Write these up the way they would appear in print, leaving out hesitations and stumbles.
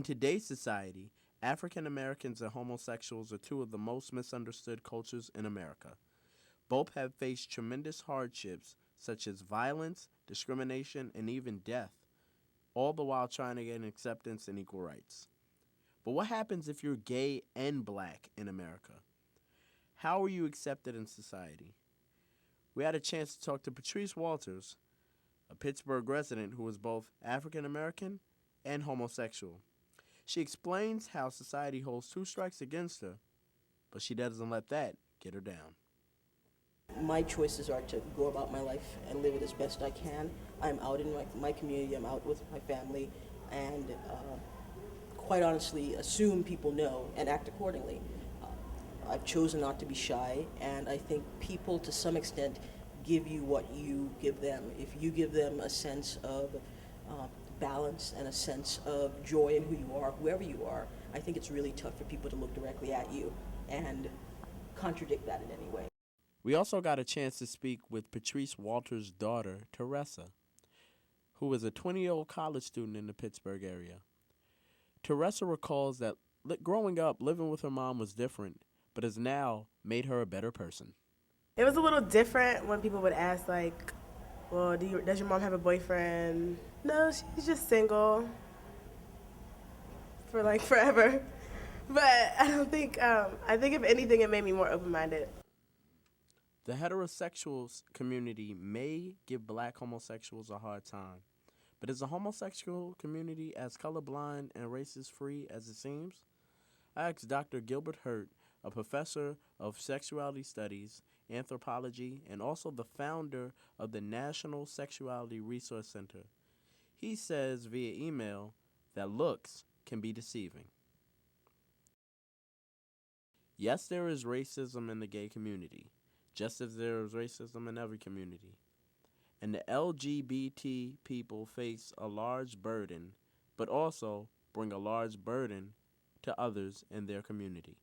today's society, African Americans and homosexuals are two of the most misunderstood cultures in America. Both have faced tremendous hardships such as violence, discrimination, and even death, all the while trying to gain acceptance and equal rights. But what happens if you're gay and black in America? How are you accepted in society? We had a chance to talk to Patrice Walters, a Pittsburgh resident who is both African American and homosexual. She explains how society holds two strikes against her, but she doesn't let that get her down. My choices are to go about my life and live it as best I can. I'm out in my community, I'm out with my family, and quite honestly assume people know and act accordingly. I've chosen not to be shy, and I think people to some extent give you what you give them. If you give them a sense of balance and a sense of joy in who you are, whoever you are, I think it's really tough for people to look directly at you and contradict that in any way. We also got a chance to speak with Patrice Walters' daughter, Teresa, who is a 20-year-old college student in the Pittsburgh area. Teresa recalls that growing up, living with her mom was different, but has now made her a better person. It was a little different when people would ask, like, well, does your mom have a boyfriend? No, she's just single for like forever. But I don't think, I think if anything, it made me more open-minded. The heterosexual community may give black homosexuals a hard time, but is the homosexual community as colorblind and racist-free as it seems? I asked Dr. Gilbert Hurt, a professor of sexuality studies, anthropology, and also the founder of the National Sexuality Resource Center. He says via email that looks can be deceiving. Yes, there is racism in the gay community, just as there is racism in every community. And the LGBT people face a large burden, but also bring a large burden to others in their community.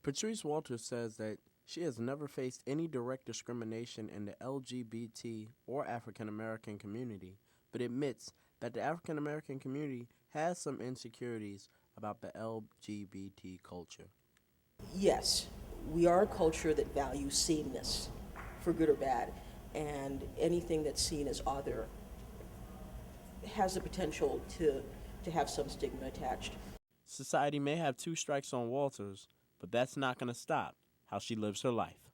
Patrice Walters says that she has never faced any direct discrimination in the LGBT or African American community, but admits that the African American community has some insecurities about the LGBT culture. Yes, we are a culture that values sameness, for good or bad, and anything that's seen as other has the potential to have some stigma attached. Society may have two strikes on Walters, but that's not going to stop how she lives her life.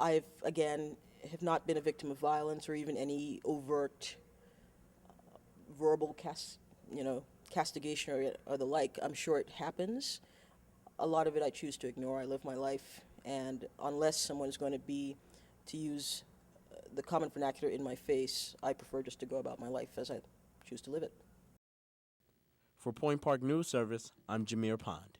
I've, again, have not been a victim of violence or even any overt verbal castigation or the like. I'm sure it happens. A lot of it I choose to ignore. I live my life, and unless someone's going to use the common vernacular in my face, I prefer just to go about my life as I choose to live it. For Point Park News Service, I'm Jameer Pond.